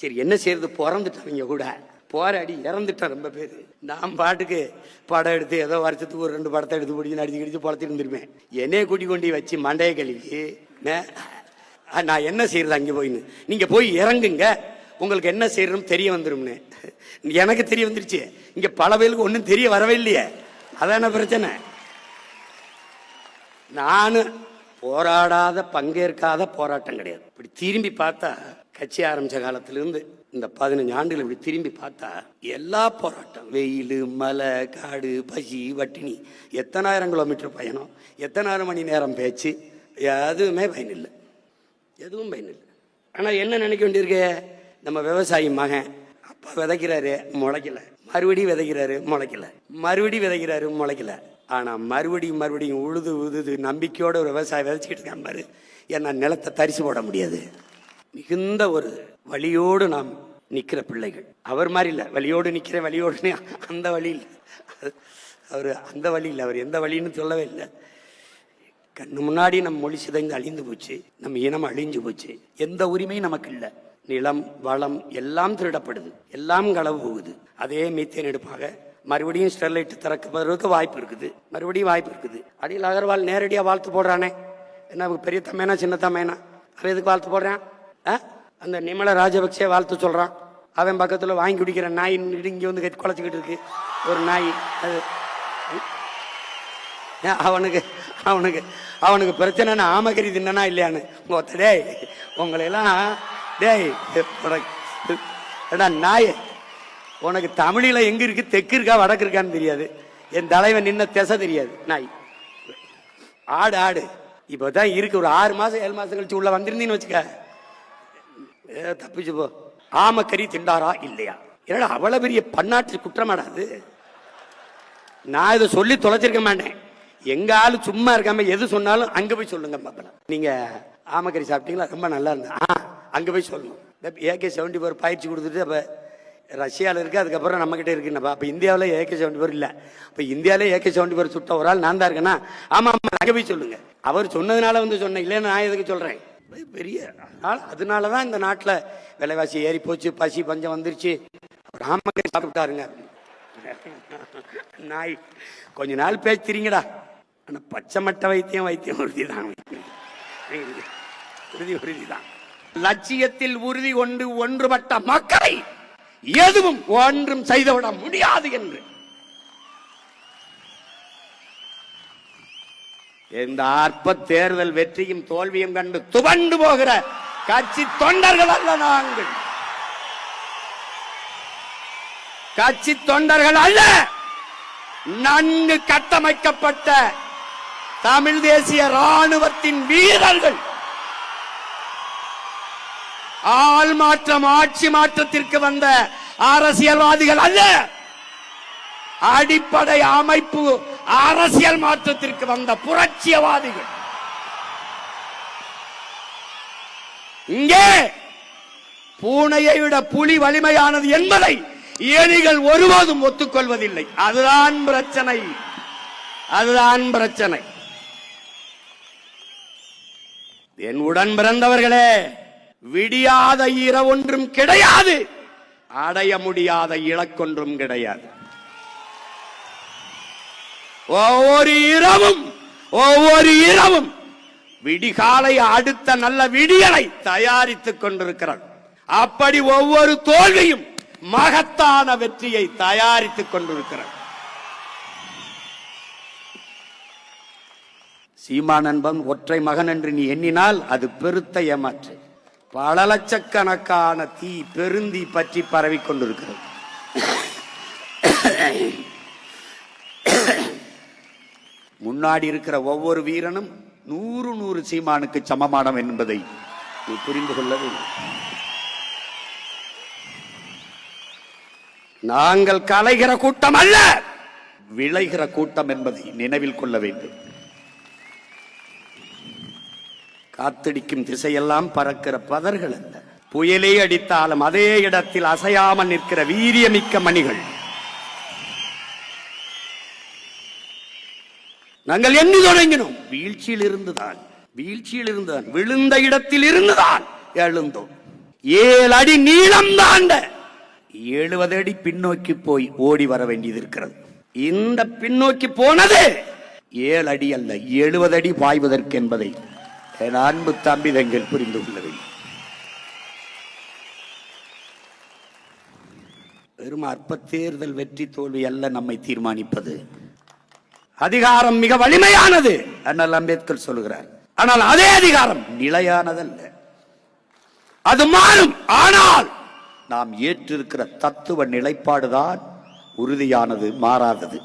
சரி என்ன செய்யறது, பிறந்துட்டவங்க கூட போராடி இறந்துட்டேன் ரொம்ப பேர். நான் பாட்டுக்கு படம் எடுத்து ஏதோ வருஷத்துக்கு ஒரு 2 படத்தை எடுத்து பிடிச்சி நடிச்சு கிடிச்சு பொழச்சிட்டு இருந்திருப்பேன். என்னைய கூட்டி கொண்டு வச்சு மண்டைய கழுவி நான் என்ன செய்யறது அங்கே போயின்னு, நீங்க போய் இறங்குங்க உங்களுக்கு என்ன செய்யறதுன்னு தெரிய வந்துரும்னு. எனக்கு தெரிய வந்துருச்சு, இங்க பல பேருக்கு ஒன்றும் தெரிய வரவே இல்லையே, அதான பிரச்சனை. நானு போராடாத பங்கேற்காத போராட்டம் கிடையாது. இப்படி திரும்பி பார்த்தா கட்சி ஆரம்பிச்ச காலத்திலிருந்து இந்த 15 ஆண்டுகள் இப்படி திரும்பி பார்த்தா எல்லா போராட்டம், வெயில் மலை காடு பசி வட்டினி, எத்தனாயிரம் கிலோமீட்டர் பயணம், எத்தனாயிரம் மணி நேரம் பேச்சு, எதுவுமே பயனில்லை, எதுவும் பயனில்லை. ஆனால் என்ன நினைக்க வேண்டியிருக்கு, நம்ம விவசாயி மகன் அப்பா விதைக்கிறாரு முளைக்கல, மறுபடியும் விதைக்கிறாரு முளைக்கல, மறுபடியும் விதைக்கிறாரு முளைக்கல. ஆனால் மறுபடியும் உழுது நம்பிக்கையோட ஒரு விவசாயம் விதைச்சிக்கிட்டு இருக்கான் பாரு. ஏன்னா நிலத்தை தரிசு போட முடியாது. மிகுந்த ஒரு வழியோடு நாம் நிற்கிற பிள்ளைகள். அவர் மாதிரி இல்லை, வழியோடு நிற்கிற வழியோடு அந்த வழி இல்லை, அவர் அந்த வழி இல்லை, அவர் எந்த வழின்னு சொல்லவே இல்லை. கண்ணு முன்னாடி நம்ம மொழி சிதைந்து அழிந்து போச்சு, நம்ம இனம் அழிஞ்சு போச்சு, எந்த உரிமையும் நமக்கு இல்லை. நிலம் வளம் எல்லாம் திருடப்படுது, எல்லாம் களவு போகுது. அதே மீத்தேன் எடுப்பாக மறுபடியும் ஸ்டெர்லைட் திறக்கிறதுக்கு வாய்ப்பு இருக்குது, மறுபடியும் வாய்ப்பு இருக்குது. அடியில் அகர்வால் நேரடியாக வாழ்த்து போடுறானே, என்ன பெரிய தம்மைனா சின்ன தம்மைனா, அவன் எதுக்கு வாழ்த்து போடுறான்? அந்த நிமல ராஜபக்சே வாழ்த்து சொல்றான், அவன் பக்கத்தில் வாங்கி குடிக்கிற நாய் இங்கே வந்து குலைச்சிக்கிட்டு இருக்கு ஒரு நாய். அது அவனுக்கு அவனுக்கு அவனுக்கு பிரச்சனைன்னு ஆமகரி தின்னா இல்லையான்னு டேய் உங்களையெல்லாம் டேய் நாய், உனக்கு தமிழில எங்க இருக்கு, தெற்கு இருக்கா வடக்கு இருக்கான்னு தெரியாது, என் தலைவன் நின்ன திசை தெரியாது. நாய் ஆடு ஆடு இப்பதான் இருக்கு, ஒரு 6 மாசம் 7 மாசம் கழிச்சு உள்ள வந்திருந்தீன்னு வச்சுக்க தப்பிச்சு போ. ஆமக்கறி திண்டாரா இல்லையா? ஏன்னா அவ்வளவு பெரிய பன்னாட்டு குற்றமாடாது. நான் இதை சொல்லி தொலைச்சிருக்க மாட்டேன். எங்க ஆளு சும்மா இருக்காம எது சொன்னாலும் அங்க போய் சொல்லுங்க பாப்பலாம். நீங்க ஆமக்கறி சாப்பிட்டீங்களா, ரொம்ப நல்லா இருந்தா அங்க போய் சொல்லணும். AK-74 பயிற்சி கொடுத்துட்டு அப்ப ரஷ்யாவில் இருக்கு, அதுக்கப்புறம் நம்ம கிட்ட இருக்குன்னப்பா. அப்ப இந்தியாவில் AK-74 இல்லை, அப்ப இந்தியாவிலே AK-74 சுட்ட ஒரு ஆள் நான் தான் இருக்கேன்னா, ஆமா ஆமா அங்க போய் சொல்லுங்க. அவர் சொன்னதுனால வந்து சொன்னேன், இல்லைன்னு நான் எதுக்கு சொல்றேன். பெரிய அதனாலதான் இந்த நாட்டில் விலைவாசி ஏறி போச்சு, பசி பஞ்சம் வந்துருச்சு. ராமக்கறி சாப்பிட்டாருங்க நாய். கொஞ்ச நாள் பேசுறீங்கடா, ஆனா பச்சை மட்ட வைத்தியம் உறுதிதான், உறுதிதான். லட்சியத்தில் உறுதி கொண்டு ஒன்றுபட்ட மக்களை எதுவும் ஒன்றும் செய்துவிட முடியாது என்று இந்த அற்ப தேர்தல் வெற்றியும் தோல்வியும் கண்டு துவண்டு போகிற கட்சி தொண்டர்கள் அல்ல நாங்கள், கட்சி தொண்டர்கள் அல்ல, நன்கு கட்டமைக்கப்பட்ட தமிழ் தேசிய ராணுவத்தின் வீரர்கள். ஆள் மாற்றம் ஆட்சி மாற்றத்திற்கு வந்த அரசியல்வாதிகள் அல்ல, அடிப்படை அமைப்பு அரசியல் மாற்றத்திற்கு வந்த புரட்சியவாதிகள். இங்கே பூனையை விட புலி வலிமையானது என்பதை எதிரிகள் ஒருபோதும் ஒத்துக்கொள்வதில்லை. அதுதான் பிரச்சனை, அதுதான் பிரச்சனை. என் உடன் பிறந்தவர்களே, விடியாத இரவொன்றும் கிடையாது, அடைய முடியாத இலக்கொன்றும் கிடையாது. ஒவ்வொரு இரவும் விடிகாலை அடுத்த நல்ல விடியலை தயாரித்துக் கொண்டிருக்கிறார். அப்படி ஒவ்வொரு தோல்வியும் மகத்தான வெற்றியை தயாரித்துக் கொண்டிருக்கிறார். சீமான் என்பவன் ஒற்றை மகன் என்று நீ எண்ணினால் அது பெருத்த ஏமாற்று. பல லட்சக்கணக்கான தீ பெருந்தி பற்றி பரவி கொண்டிருக்கிறது. முன்னாடி இருக்கிற ஒவ்வொரு வீரனும் 100 சீமானுக்கு சமமானம் என்பதை நீ புரிந்து கொள்ள வேண்டும். நாங்கள் கலைகிற கூட்டம் அல்ல, விளைகிற கூட்டம் என்பதை நினைவில் கொள்ள வேண்டும். காத்தடிக்கும் திசையெல்லாம் பறக்கிற பதர்கள் அல்ல, புயலே அடித்தாலும் அதே இடத்தில் அசையாமல் நிற்கிற வீரியமிக்க மணிகள். நாங்கள் எண்ணி தொடங்கினோம், வீழ்ச்சியில் இருந்துதான் விழுந்த இடத்தில் இருந்துதான் எழுந்தோம். 7 அடி நீளம் தாண்ட 70 அடி பின்னோக்கி போய் ஓடி வர வேண்டியது இருக்கிறது. இந்த பின்னோக்கி போனது 7 அடி அல்ல, 70 அடி பாய்வதற்கு என்பதை என் அன்பு தம்பிதங்கள் புரிந்து கொள்ள வேண்டும். வெறும் அற்ப தேர்தல் வெற்றி தோல்வி அல்ல நம்மை தீர்மானிப்பது. அதிகாரம் மிக வலிமையானது, அண்ணல் அம்பேத்கர் சொல்லுகிறார். ஆனால் அதே அதிகாரம் நிலையானதல்ல, அது மாறும். ஆனால் நாம் ஏற்றிருக்கிற தத்துவ நிலைப்பாடுதான் உறுதியானது, மாறாதது.